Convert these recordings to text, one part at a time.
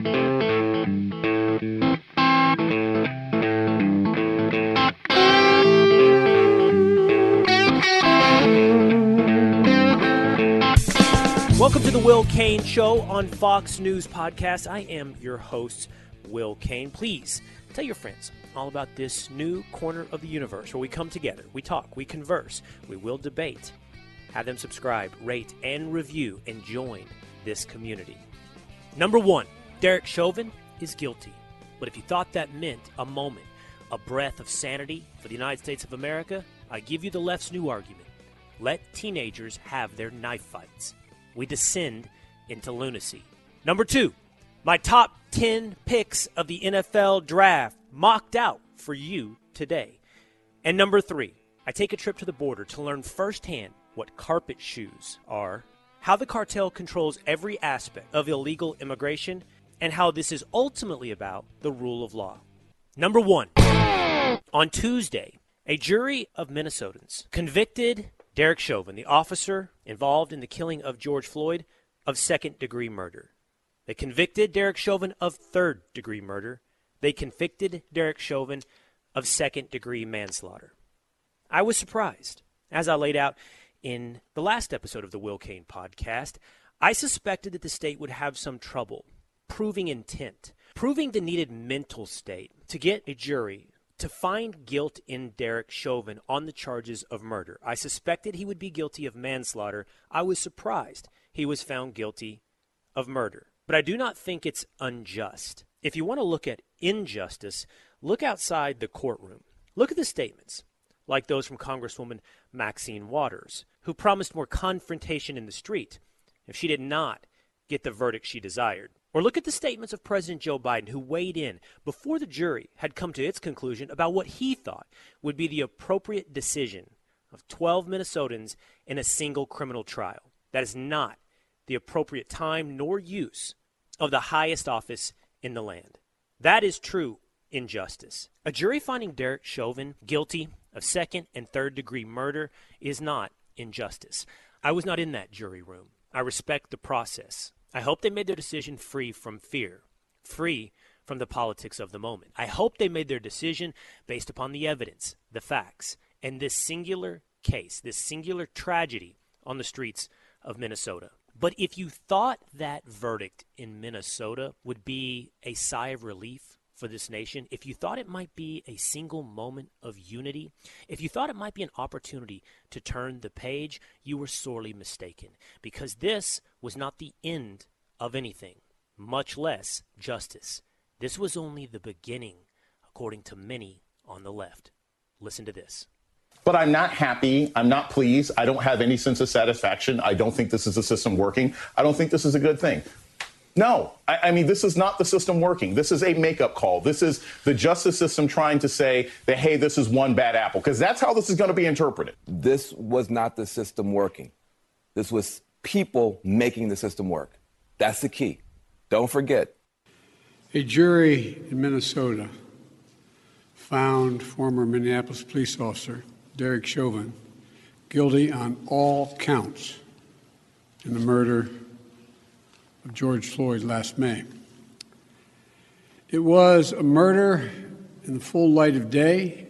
Welcome to the Will Cain Show on Fox News Podcast. I am your host, Will Cain. Please tell your friends all about this new corner of the universe where we come together, we talk, we converse, we will debate. Have them subscribe, rate, and review, and join this community. Number one, Derek Chauvin is guilty. But if you thought that meant a moment, a breath of sanity for the United States of America, I give you the left's new argument. Let teenagers have their knife fights. We descend into lunacy. Number two, my top 10 picks of the NFL draft mocked out for you today. And number three, I take a trip to the border to learn firsthand what carpet shoes are, how the cartel controls every aspect of illegal immigration, and how this is ultimately about the rule of law. Number one, on Tuesday, a jury of Minnesotans convicted Derek Chauvin, the officer involved in the killing of George Floyd, of second-degree murder. They convicted Derek Chauvin of third-degree murder. They convicted Derek Chauvin of second-degree manslaughter. I was surprised. As I laid out in the last episode of the Will Cain podcast, I suspected that the state would have some trouble proving intent, proving the needed mental state to get a jury to find guilt in Derek Chauvin on the charges of murder. I suspected he would be guilty of manslaughter. I was surprised he was found guilty of murder. But I do not think it's unjust. If you want to look at injustice, look outside the courtroom. Look at the statements, like those from Congresswoman Maxine Waters, who promised more confrontation in the street if she did not get the verdict she desired. Or look at the statements of President Joe Biden, who weighed in before the jury had come to its conclusion about what he thought would be the appropriate decision of 12 Minnesotans in a single criminal trial. That is not the appropriate time nor use of the highest office in the land. That is true injustice. A jury finding Derek Chauvin guilty of second and third degree murder is not injustice. I was not in that jury room. I respect the process. I hope they made their decision free from fear, free from the politics of the moment. I hope they made their decision based upon the evidence, the facts, and this singular case, this singular tragedy on the streets of Minnesota. But if you thought that verdict in Minnesota would be a sigh of relief for this nation, if you thought it might be a single moment of unity, if you thought it might be an opportunity to turn the page, you were sorely mistaken, because this was not the end of anything, much less justice. This was only the beginning, according to many on the left. Listen to this. But I'm not happy. I'm not pleased. I don't have any sense of satisfaction. I don't think this is the system working. I don't think this is a good thing. No, I mean, this is not the system working. This is a makeup call. This is the justice system trying to say that, hey, this is one bad apple, because that's how this is going to be interpreted. This was not the system working. This was people making the system work. That's the key. Don't forget. A jury in Minnesota found former Minneapolis police officer Derek Chauvin guilty on all counts in the murder of George Floyd last May. It was a murder in the full light of day,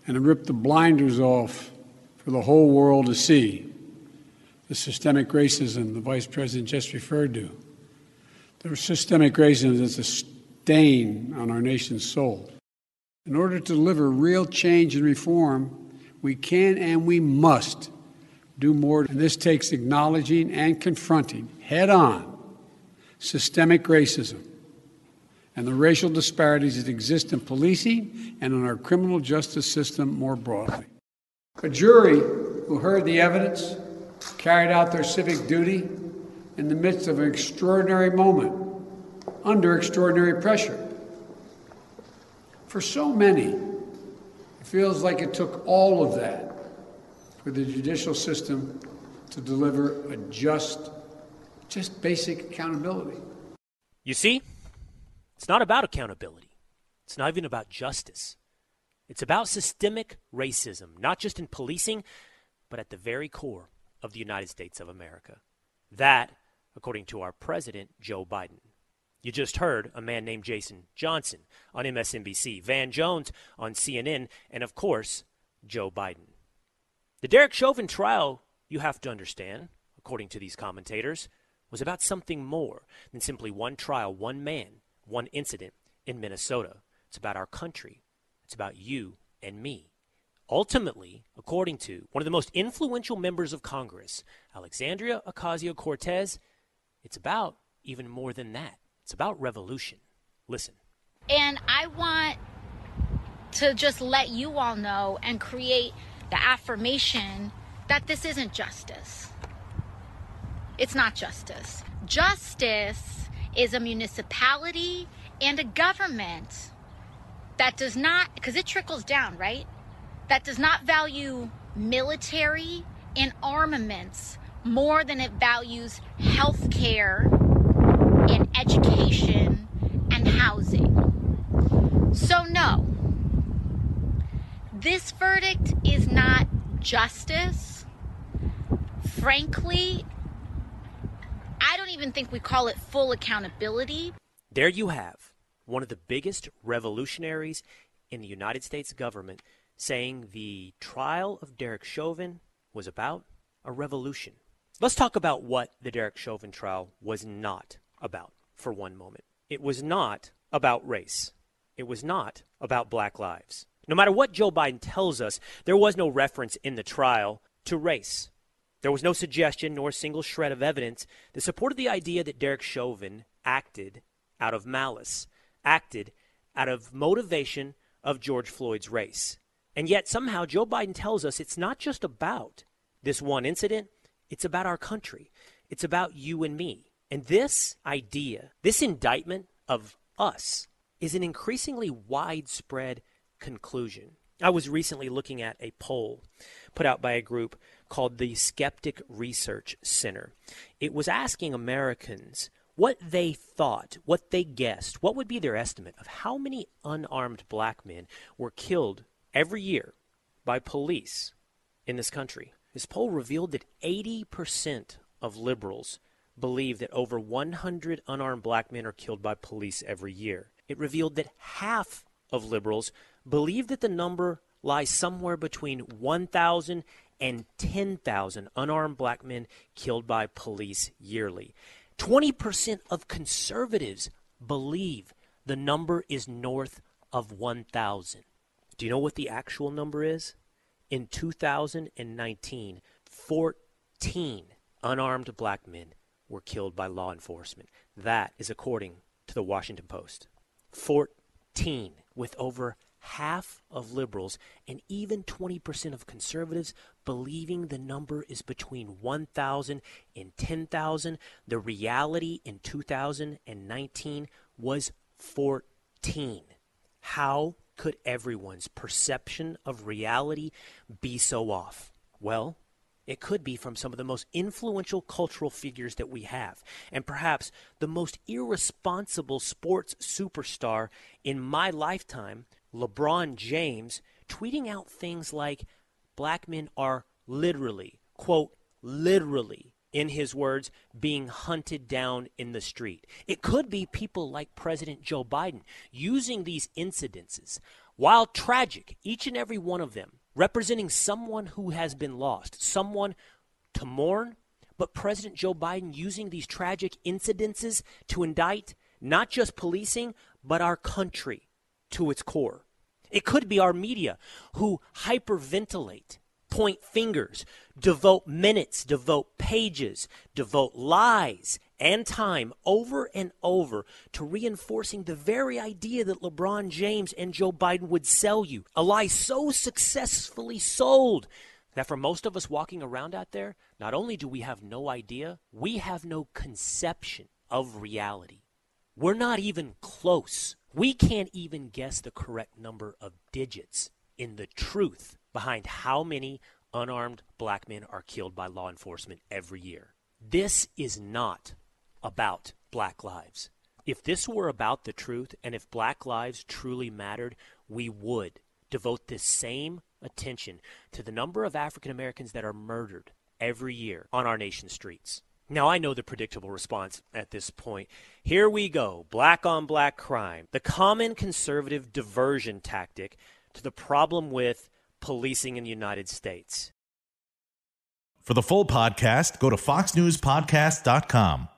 and it ripped the blinders off for the whole world to see. The systemic racism the Vice President just referred to. The systemic racism is a stain on our nation's soul. In order to deliver real change and reform, we can and we must do more. And this takes acknowledging and confronting head-on systemic racism and the racial disparities that exist in policing and in our criminal justice system more broadly. A jury who heard the evidence carried out their civic duty in the midst of an extraordinary moment, under extraordinary pressure. For so many, it feels like it took all of that for the judicial system to deliver a just basic accountability. You see, it's not about accountability. It's not even about justice. It's about systemic racism, not just in policing, but at the very core of the United States of America. That, according to our president, Joe Biden. You just heard a man named Jason Johnson on MSNBC, Van Jones on CNN, and of course, Joe Biden. The Derek Chauvin trial, you have to understand, according to these commentators, was about something more than simply one trial, one man, one incident in Minnesota. It's about our country. It's about you and me. Ultimately, according to one of the most influential members of Congress, Alexandria Ocasio-Cortez, it's about even more than that. It's about revolution. Listen. And I want to just let you all know and create the affirmation that this isn't justice. It's not justice. Justice is a municipality and a government that does not, because it trickles down, right? That does not value military and armaments more than it values health care and education and housing. So no, this verdict is not justice. Frankly, I don't even think we call it full accountability. There you have one of the biggest revolutionaries in the United States government saying the trial of Derek Chauvin was about a revolution. Let's talk about what the Derek Chauvin trial was not about for one moment. It was not about race. It was not about black lives. No matter what Joe Biden tells us, there was no reference in the trial to race. There was no suggestion nor single shred of evidence that supported the idea that Derek Chauvin acted out of malice, acted out of motivation of George Floyd's race. And yet somehow Joe Biden tells us it's not just about this one incident, it's about our country. It's about you and me. And this idea, this indictment of us, is an increasingly widespread conclusion. I was recently looking at a poll put out by a group called the Skeptic Research Center. It was asking Americans what they thought, what they guessed, what would be their estimate of how many unarmed black men were killed every year by police in this country. This poll revealed that 80% of liberals believe that over 100 unarmed black men are killed by police every year. It revealed that half of liberals believe that the number lies somewhere between 1,000 and 10,000 unarmed black men killed by police yearly. 20% of conservatives believe the number is north of 1,000. Do you know what the actual number is? In 2019, 14 unarmed black men were killed by law enforcement. That is according to the Washington Post. 14, with over half of liberals and even 20% of conservatives believing the number is between 1,000 and 10,000. The reality in 2019 was 14. How could everyone's perception of reality be so off? Well, it could be from some of the most influential cultural figures that we have, and perhaps the most irresponsible sports superstar in my lifetime, LeBron James, tweeting out things like black men are literally, quote, literally, in his words, being hunted down in the street. It could be people like President Joe Biden using these incidences, while tragic, each and every one of them, representing someone who has been lost, someone to mourn, but President Joe Biden using these tragic incidences to indict not just policing, but our country to its core. It could be our media who hyperventilate, point fingers, devote minutes, devote pages, devote lies and time over and over to reinforcing the very idea that LeBron James and Joe Biden would sell you. A lie so successfully sold that for most of us walking around out there, not only do we have no idea, we have no conception of reality. We're not even close. We can't even guess the correct number of digits in the truth behind how many unarmed black men are killed by law enforcement every year. This is not about black lives. If this were about the truth, and if black lives truly mattered, we would devote this same attention to the number of African Americans that are murdered every year on our nation's streets. Now, I know the predictable response at this point. Here we go. Black on black crime. The common conservative diversion tactic to the problem with policing in the United States. For the full podcast, go to foxnewspodcast.com.